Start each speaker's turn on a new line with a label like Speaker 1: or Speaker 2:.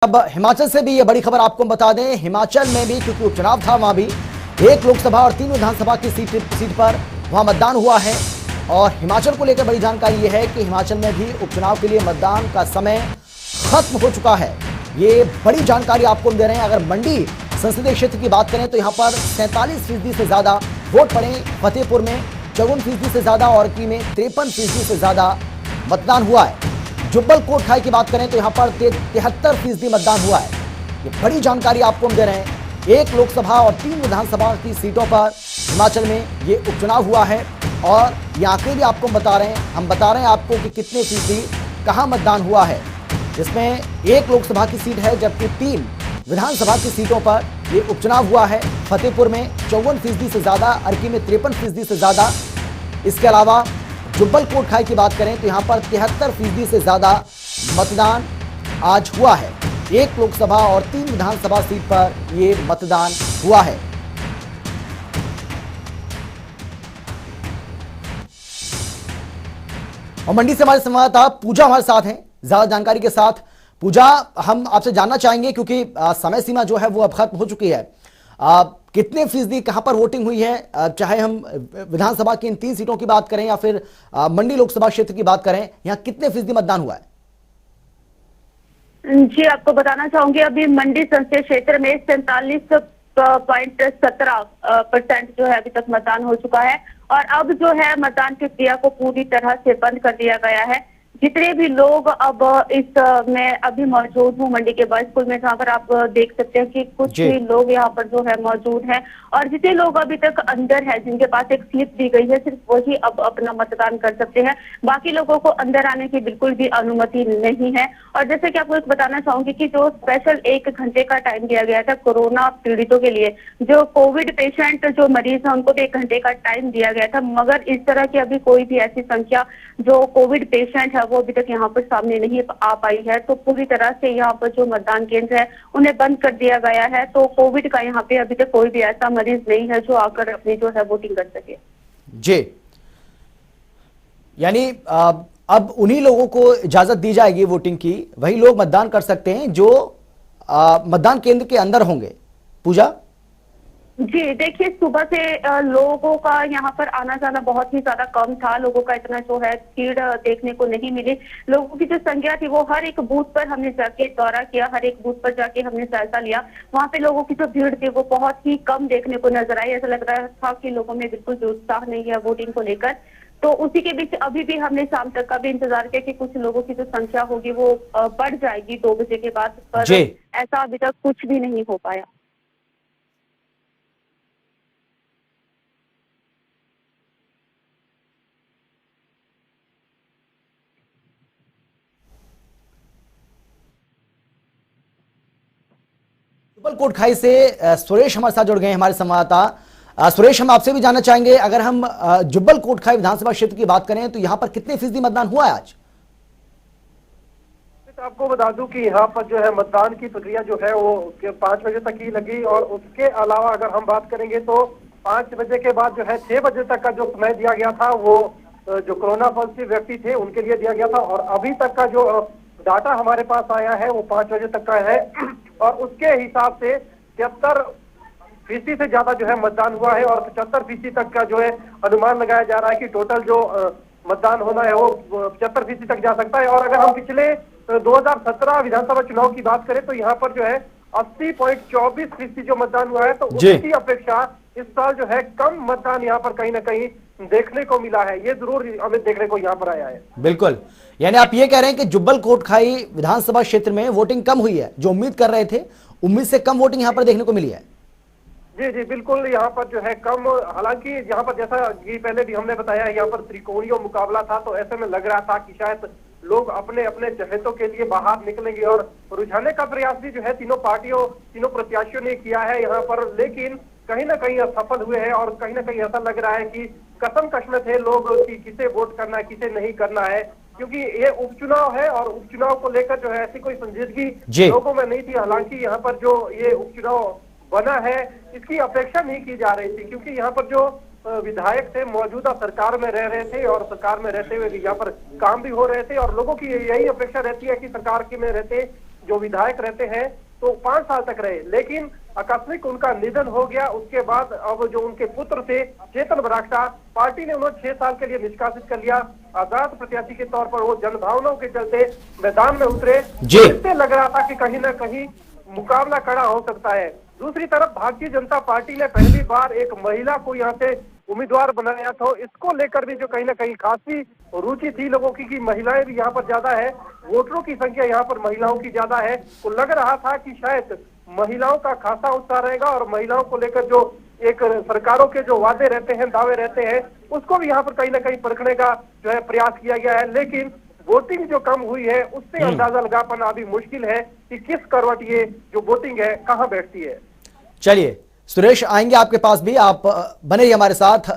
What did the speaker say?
Speaker 1: अब हिमाचल से भी ये बड़ी खबर आपको बता दें। हिमाचल में भी क्योंकि उपचुनाव था, वहां भी 1 लोकसभा और 3 विधानसभा की सीट पर वहां मतदान हुआ है। और हिमाचल को लेकर बड़ी जानकारी यह है कि हिमाचल में भी उपचुनाव के लिए मतदान का समय खत्म हो चुका है। ये बड़ी जानकारी आपको दे रहे हैं। अगर मंडी संसदीय क्षेत्र की बात करें तो यहाँ पर 47% से ज्यादा वोट पड़े, फतेहपुर में 54% से ज्यादा और की में 53% से ज्यादा मतदान हुआ है। जुब्बल कोटखाई की बात करें तो यहां पर 73% मतदान हुआ है। ये बड़ी जानकारी आपको हम दे रहे हैं। 1 लोकसभा और 3 विधानसभा की सीटों पर हिमाचल में ये उपचुनाव हुआ है और ये आंकड़े भी आपको बता रहे हैं। हम बता रहे हैं आपको कि कितने फीसदी कहां मतदान हुआ है। इसमें 1 लोकसभा की सीट है जबकि 3 विधानसभा की सीटों पर ये उपचुनाव हुआ है। फतेहपुर में 54% से ज्यादा, अर्की में 53% से ज्यादा। इसके अलावा जुब्बल कोटखाई की बात करें तो यहां पर 73% से ज्यादा मतदान आज हुआ है। 1 लोकसभा और 3 विधानसभा सीट पर यह मतदान हुआ है। और मंडी से हमारे संवाददाता पूजा हमारे साथ हैं ज्यादा जानकारी के साथ। पूजा, हम आपसे जानना चाहेंगे क्योंकि समय सीमा जो है वो अब खत्म हो चुकी है। कितने फीसदी कहां पर वोटिंग हुई है, चाहे हम विधानसभा की इन 3 सीटों की बात करें या फिर मंडी लोकसभा क्षेत्र की बात करें, यहां कितने फीसदी मतदान हुआ है?
Speaker 2: जी, आपको बताना चाहूंगी अभी मंडी संसदीय क्षेत्र में 47.17% जो है अभी तक मतदान हो चुका है। और अब जो है मतदान की क्रिया को पूरी तरह से बंद कर दिया गया है। जितने भी लोग अब मैं अभी मौजूद हूँ मंडी के बॉयज स्कूल में, जहाँ पर आप देख सकते हैं कि कुछ ही लोग यहाँ पर जो है मौजूद हैं। और जितने लोग अभी तक अंदर है, जिनके पास एक स्लिप दी गई है, सिर्फ वही अब अपना मतदान कर सकते हैं। बाकी लोगों को अंदर आने की बिल्कुल भी अनुमति नहीं है। और जैसे कि आपको एक बताना चाहूंगी कि जो स्पेशल 1 घंटे का टाइम दिया गया था कोरोना पीड़ितों के लिए, जो कोविड पेशेंट जो मरीज है उनको भी 1 घंटे का टाइम दिया गया था, मगर इस तरह की अभी कोई भी ऐसी संख्या जो कोविड पेशेंट है वो अभी तक यहाँ पर सामने नहीं आ पाई है। तो पूरी तरह से यहाँ पर जो मतदान केंद्र है उन्हें बंद कर दिया गया है। तो कोविड का यहाँ पे अभी तक कोई भी ऐसा मरीज नहीं है जो आकर अपनी जो है वोटिंग कर सके।
Speaker 1: जी, यानी अब उन्हीं लोगों को इजाजत दी जाएगी वोटिंग की, वही लोग मतदान कर सकते हैं जो मतदान केंद्र के अंदर होंगे। पूजा
Speaker 2: जी, देखिए सुबह से लोगों का यहाँ पर आना जाना बहुत ही ज्यादा कम था। लोगों का इतना जो है भीड़ देखने को नहीं मिली। लोगों की जो संख्या थी वो हर एक बूथ पर हमने जाके दौरा किया, हर एक बूथ पर जाके हमने जायजा लिया। वहाँ पे लोगों की जो भीड़ थी वो बहुत ही कम देखने को नजर आई। ऐसा लग रहा था कि लोगों में बिल्कुल भी उत्साह नहीं है वोटिंग को लेकर। तो उसी के बीच अभी भी हमने शाम तक का भी इंतजार किया कि कुछ लोगों की जो संख्या होगी वो बढ़ जाएगी 2 बजे के बाद, पर ऐसा अभी तक कुछ भी नहीं हो पाया।
Speaker 1: जुब्बल कोटखाई से सुरेश हमारे साथ जुड़ गए हैं, हमारे संवाददाता। सुरेश, हम आपसे भी जानना चाहेंगे, अगर हम जुब्बल कोटखाई विधानसभा क्षेत्र की बात करें तो यहां पर कितने फीसदी मतदान हुआ है आज?
Speaker 3: आपको बता दूं कि यहाँ पर जो है मतदान की प्रक्रिया जो है वो 5 बजे तक ही लगी। और उसके अलावा अगर हम बात करेंगे तो 5 बजे के बाद जो है 6 बजे तक का जो समय दिया गया था वो जो कोरोना पॉजिटिव व्यक्ति थे उनके लिए दिया गया था। और अभी तक का जो डाटा हमारे पास आया है वो 5 बजे तक का है। और उसके हिसाब से 73% से ज्यादा जो है मतदान हुआ है। और 75% तक का जो है अनुमान लगाया जा रहा है कि टोटल जो मतदान होना है वो 75% तक जा सकता है। और अगर हम पिछले 2017 विधानसभा चुनाव की बात करें तो यहाँ पर जो है 80.24% जो मतदान हुआ है। तो उसकी अपेक्षा इस साल जो है कम मतदान यहाँ पर कहीं ना कहीं देखने को मिला है। ये जरूर हमें देखने को यहाँ पर आया है।
Speaker 1: बिल्कुल, यानी आप ये कह रहे हैं कि जुब्बल कोटखाई विधानसभा क्षेत्र में वोटिंग कम हुई है, जो उम्मीद कर रहे थे उम्मीद से कम वोटिंग यहाँ पर देखने को मिली है।
Speaker 3: जी जी बिल्कुल, यहाँ पर जो है कम, हालांकि यहाँ पर जैसा कि पहले भी हमने बताया यहाँ पर त्रिकोणीय मुकाबला था। तो ऐसे में लग रहा था कि शायद लोग अपने अपने चहेतों के लिए बाहर निकलेंगे और रुझाने का प्रयास भी जो है तीनों प्रत्याशियों ने किया है यहाँ पर। लेकिन कहीं ना कहीं असफल हुए हैं। और कहीं ना कहीं ऐसा लग रहा है कि कसमकश में थे लोग कि किसे वोट करना है किसे नहीं करना है, क्योंकि ये उपचुनाव है और उपचुनाव को लेकर जो है ऐसी कोई संजीदगी लोगों में नहीं थी। हालांकि यहाँ पर जो ये उपचुनाव बना है इसकी अपेक्षा नहीं की जा रही थी, क्योंकि यहाँ पर जो विधायक थे मौजूदा सरकार में रह रहे थे और सरकार में रहते हुए यहाँ पर काम भी हो रहे थे। और लोगों की यही अपेक्षा रहती है कि सरकार के में रहते जो विधायक रहते हैं तो 5 साल तक रहे, लेकिन आकस्मिक उनका निधन हो गया। उसके बाद अब जो उनके पुत्र थे चेतन बरागटा, पार्टी ने उन्हें 6 साल के लिए निष्कासित कर लिया। आजाद प्रत्याशी के तौर पर वो जनभावनाओं के चलते मैदान में उतरे।
Speaker 1: जी।
Speaker 3: इससे लग रहा था कि कहीं ना कहीं मुकाबला कड़ा हो सकता है। दूसरी तरफ भारतीय जनता पार्टी ने पहली बार एक महिला को यहाँ से उम्मीदवार बनाया था। इसको लेकर भी जो कहीं ना कहीं खासी रुचि थी लोगों की कि महिलाएं भी यहाँ पर ज्यादा है, वोटरों की संख्या यहाँ पर महिलाओं की ज्यादा है। तो लग रहा था कि शायद महिलाओं का खासा उत्साह रहेगा और महिलाओं को लेकर जो एक सरकारों के जो वादे रहते हैं, दावे रहते हैं, उसको भी यहाँ पर कहीं ना कहीं परखने का जो है प्रयास किया गया है। लेकिन वोटिंग जो कम हुई है उससे अंदाजा लगा पाना अभी मुश्किल है कि किस करवट ये जो वोटिंग है कहाँ बैठती है।
Speaker 1: चलिए सुरेश, आएंगे आपके पास भी, आप बने रहिए हमारे साथ।